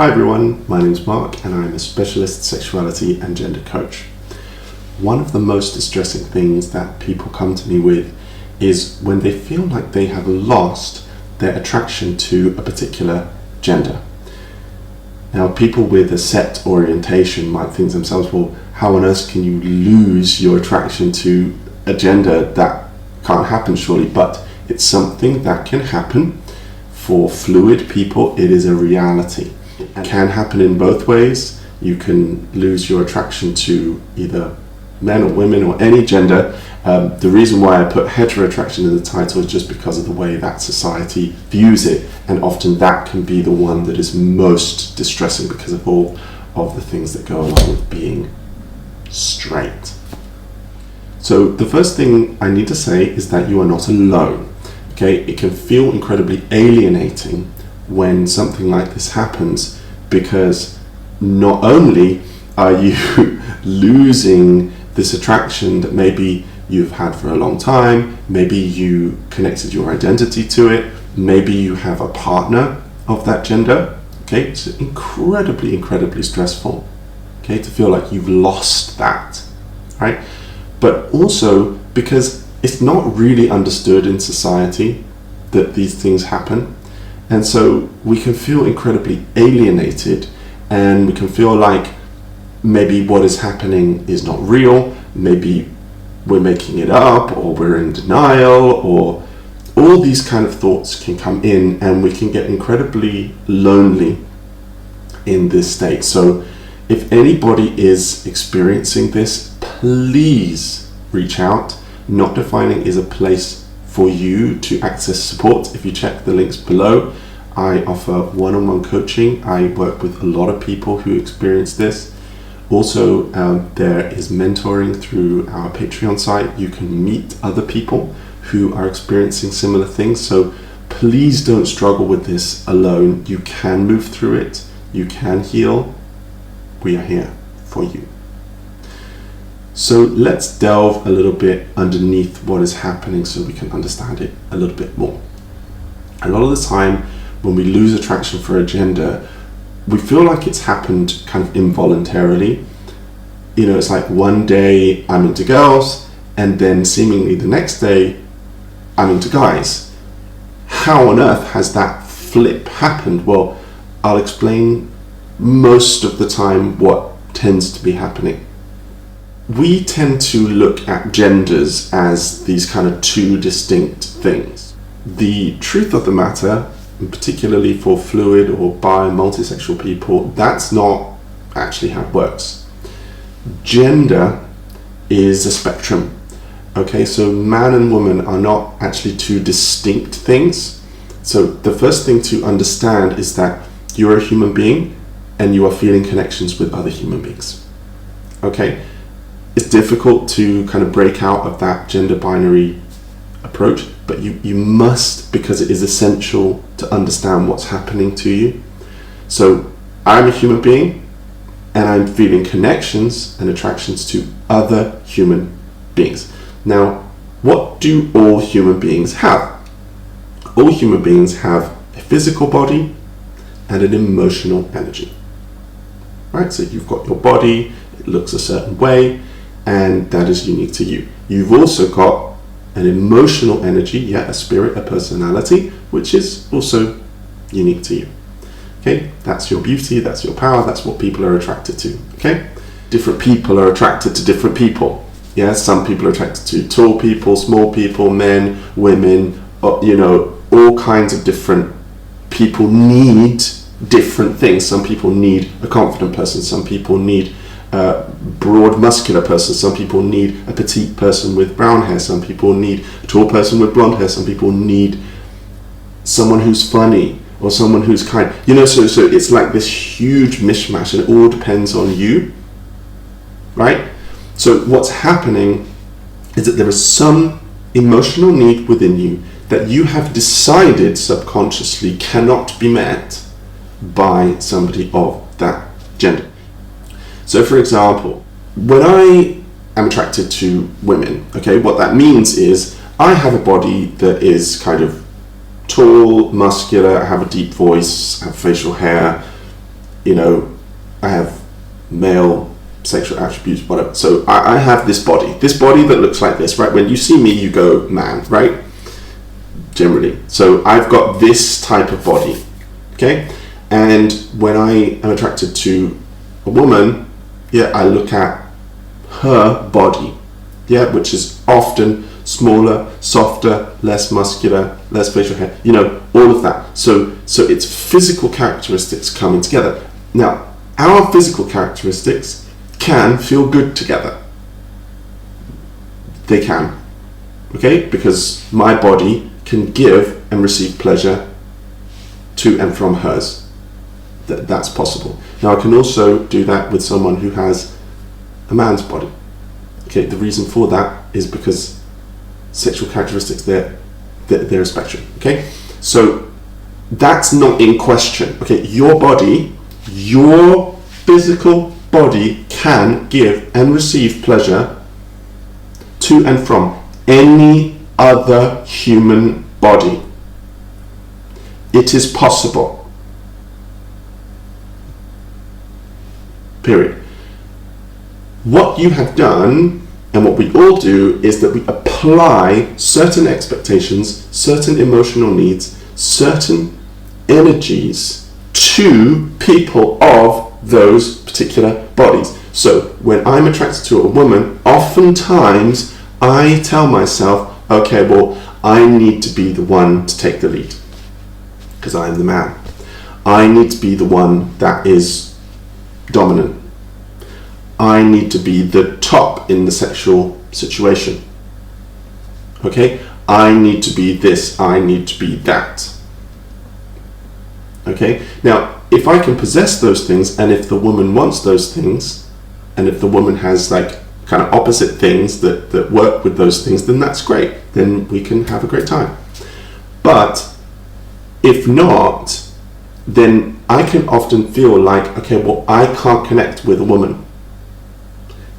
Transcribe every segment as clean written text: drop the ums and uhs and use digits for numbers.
Hi everyone, my name is Mark and I'm a specialist sexuality and gender coach. One of the most distressing things that people come to me with is when they feel like they have lost their attraction to a particular gender. Now, people with a set orientation might think to themselves, well, how on earth can you lose your attraction to a gender? That can't happen surely, but it's something that can happen. For fluid people, it is a reality. It can happen in both ways. You can lose your attraction to either men or women or any gender. The reason why I put heteroattraction in the title is just because of the way that society views it, and often that can be the one that is most distressing because of all of the things that go along with being straight. So the first thing I need to say is that you are not alone. Okay, it can feel incredibly alienating when something like this happens, because not only are you losing this attraction that maybe you've had for a long time, maybe you connected your identity to it, maybe you have a partner of that gender. Okay, it's incredibly stressful, okay, to feel like you've lost that, right? But also because it's not really understood in society that these things happen. And so we can feel incredibly alienated, and we can feel like maybe what is happening is not real, maybe we're making it up, or we're in denial, or all these kind of thoughts can come in, and we can get incredibly lonely in this state. So if anybody is experiencing this, please reach out. Not Defining is a place for you to access support. If you check the links below, I offer one-on-one coaching. I work with a lot of people who experience this. Also, there is mentoring through our Patreon site. You can meet other people who are experiencing similar things. So please don't struggle with this alone. You can move through it. You can heal. We are here for you. So let's delve a little bit underneath what is happening so we can understand it a little bit more. A lot of the time when we lose attraction for a gender, we feel like it's happened kind of involuntarily. You know, it's like one day I'm into girls, and then seemingly the next day I'm into guys. How on earth has that flip happened? Well, I'll explain most of the time what tends to be happening. We tend to look at genders as these kind of two distinct things. The truth of the matter, and particularly for fluid or bi and multisexual people, that's not actually how it works. Gender is a spectrum. Okay, so man and woman are not actually two distinct things. So the first thing to understand is that you're a human being and you are feeling connections with other human beings. Okay, it's difficult to kind of break out of that gender binary approach, but you must, because it is essential to understand what's happening to you. So I'm a human being and I'm feeling connections and attractions to other human beings. Now, what do all human beings have? All human beings have a physical body and an emotional energy, right? So you've got your body, it looks a certain way, and that is unique to you. You've also got an emotional energy, a spirit, a personality, which is also unique to you. Okay, that's your beauty, that's your power, that's what people are attracted to. Okay, different people are attracted to different people. Yeah, some people are attracted to tall people, small people, men, women, all kinds of different people need different things. Some people need a confident person, some people need a broad muscular person, some people need a petite person with brown hair, some people need a tall person with blonde hair, some people need someone who's funny or someone who's kind. So it's like this huge mishmash, and it all depends on you, right? So what's happening is that there is some emotional need within you that you have decided subconsciously cannot be met by somebody of that gender. So for example, when I am attracted to women, okay, what that means is I have a body that is kind of tall, muscular, I have a deep voice, I have facial hair, you know, I have male sexual attributes, whatever. So I have this body that looks like this, right? When you see me, you go, man, right? Generally. So I've got this type of body, okay? And when I am attracted to a woman, yeah, I look at her body, yeah, which is often smaller, softer, less muscular, less facial hair, you know, all of that. So it's physical characteristics coming together. Now, our physical characteristics can feel good together. They can, okay? Because my body can give and receive pleasure to and from hers. That's possible. Now, I can also do that with someone who has a man's body. Okay, the reason for that is because sexual characteristics, they're a spectrum. Okay, so that's not in question. Okay, your body, your physical body can give and receive pleasure to and from any other human body. It is possible. Period. What you have done, and what we all do, is that we apply certain expectations, certain emotional needs, certain energies to people of those particular bodies. So when I'm attracted to a woman, oftentimes I tell myself, okay, well, I need to be the one to take the lead because I'm the man. I need to be the one that is dominant. I need to be the top in the sexual situation. Okay? I need to be this, I need to be that. Okay? Now, if I can possess those things, and if the woman wants those things, and if the woman has like kind of opposite things that work with those things, then that's great. Then we can have a great time. But if not, then I can often feel like, okay, well, I can't connect with a woman.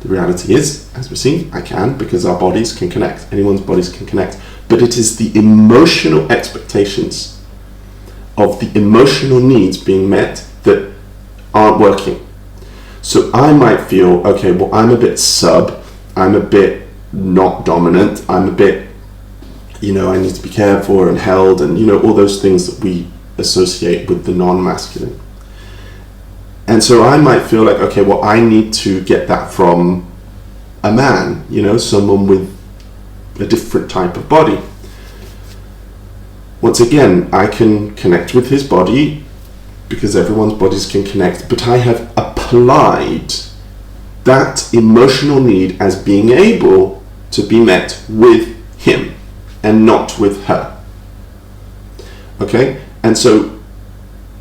The reality is, as we've seen, I can, because our bodies can connect. Anyone's bodies can connect. But it is the emotional expectations of the emotional needs being met that aren't working. So I might feel, okay, well, I'm a bit sub, I'm a bit not dominant, I'm a bit, you know, I need to be cared for and held, and, you know, all those things that we associate with the non-masculine. And so I might feel like, okay, well, I need to get that from a man, you know, someone with a different type of body. Once again, I can connect with his body because everyone's bodies can connect, but I have applied that emotional need as being able to be met with him and not with her. Okay? And so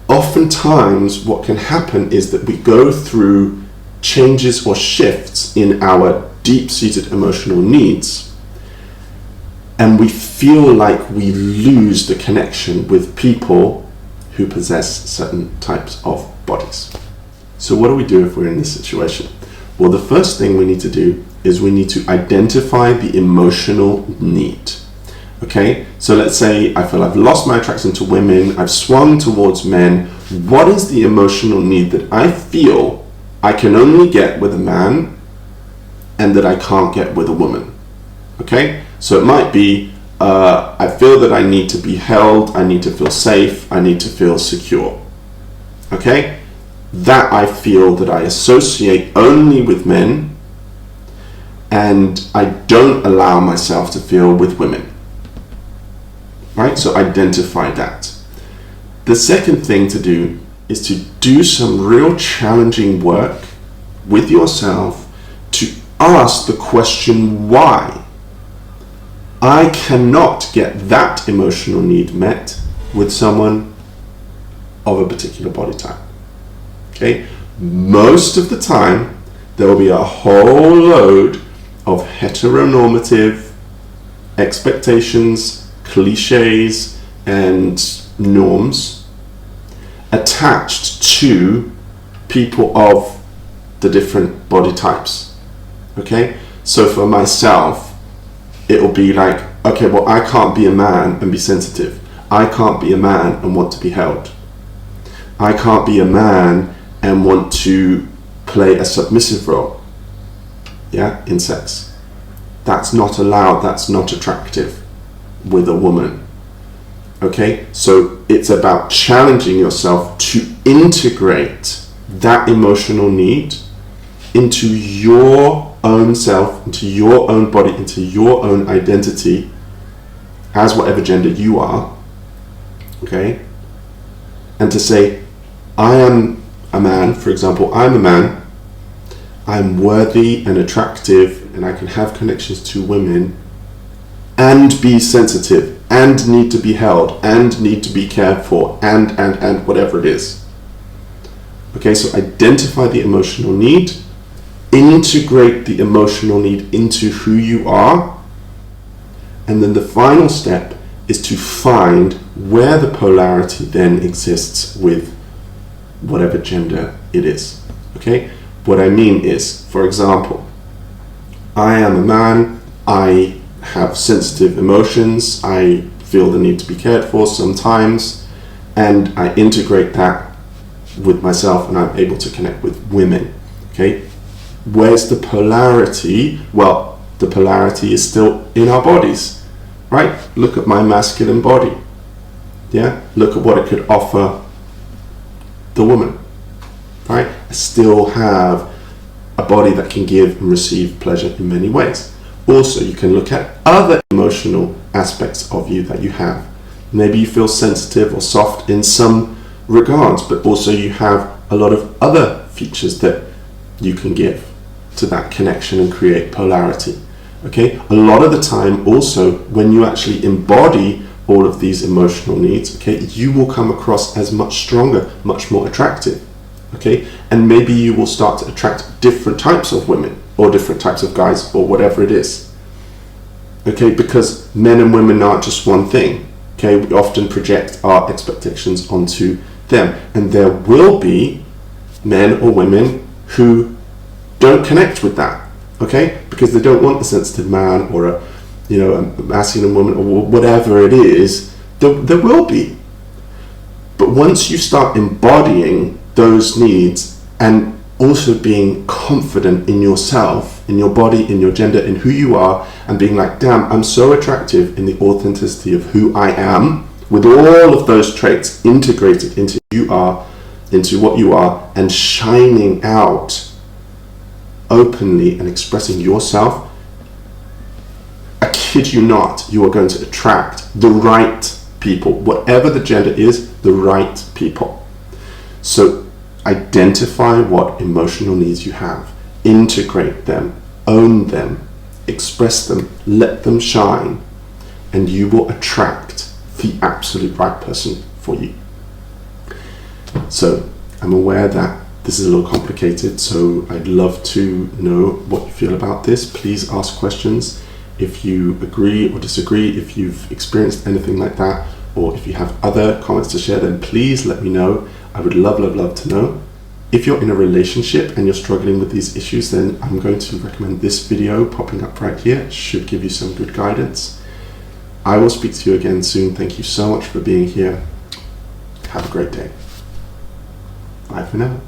oftentimes what can happen is that we go through changes or shifts in our deep-seated emotional needs, and we feel like we lose the connection with people who possess certain types of bodies. So what do we do if we're in this situation? Well, the first thing we need to do is we need to identify the emotional need. Okay, so let's say I feel I've lost my attraction to women, I've swung towards men. What is the emotional need that I feel I can only get with a man and that I can't get with a woman? Okay, so it might be I feel that I need to be held, I need to feel safe, I need to feel secure. Okay, that I feel that I associate only with men, and I don't allow myself to feel with women. Right, so identify that. The second thing to do is to do some real challenging work with yourself to ask the question why. I cannot get that emotional need met with someone of a particular body type. Okay, most of the time there will be a whole load of heteronormative expectations, cliches, and norms attached to people of the different body types. Okay, so for myself, it will be like, okay, well, I can't be a man and be sensitive. I can't be a man and want to be held. I can't be a man and want to play a submissive role, yeah, in sex. That's not allowed, that's not attractive with a woman. Okay, so it's about challenging yourself to integrate that emotional need into your own self, into your own body, into your own identity as whatever gender you are. Okay, and to say, I am a man, for example, I'm a man, I'm worthy and attractive, and I can have connections to women and be sensitive and need to be held and need to be cared for and whatever it is. Okay, so identify the emotional need, integrate the emotional need into who you are, and then the final step is to find where the polarity then exists with whatever gender it is. Okay, what I mean is, for example, I am a man, I have sensitive emotions, I feel the need to be cared for sometimes, and I integrate that with myself and I'm able to connect with women. Okay, where's the polarity? Well, the polarity is still in our bodies, right? Look at my masculine body. Yeah, look at what it could offer the woman, right? I still have a body that can give and receive pleasure in many ways. Also, you can look at other emotional aspects of you that you have. Maybe you feel sensitive or soft in some regards, but also you have a lot of other features that you can give to that connection and create polarity. Okay, a lot of the time also when you actually embody all of these emotional needs, okay, you will come across as much stronger, much more attractive. Okay, and maybe you will start to attract different types of women or different types of guys or whatever it is. Okay, because men and women aren't just one thing. Okay, we often project our expectations onto them, and there will be men or women who don't connect with that. Okay, because they don't want a sensitive man or a masculine woman or whatever it is. There will be, but once you start embodying those needs and also being confident in yourself, in your body, in your gender, in who you are, and being like, damn, I'm so attractive in the authenticity of who I am, with all of those traits integrated into who you are, into what you are, and shining out openly and expressing yourself, I kid you not, you are going to attract the right people, whatever the gender is, the right people. So identify what emotional needs you have, integrate them, own them, express them, let them shine, and you will attract the absolute right person for you. So I'm aware that this is a little complicated, so I'd love to know what you feel about this. Please ask questions if you agree or disagree, if you've experienced anything like that, or if you have other comments to share, then please let me know. I would love to know. If you're in a relationship and you're struggling with these issues, then I'm going to recommend this video popping up right here. It should give you some good guidance. I will speak to you again soon. Thank you so much for being here. Have a great day. Bye for now.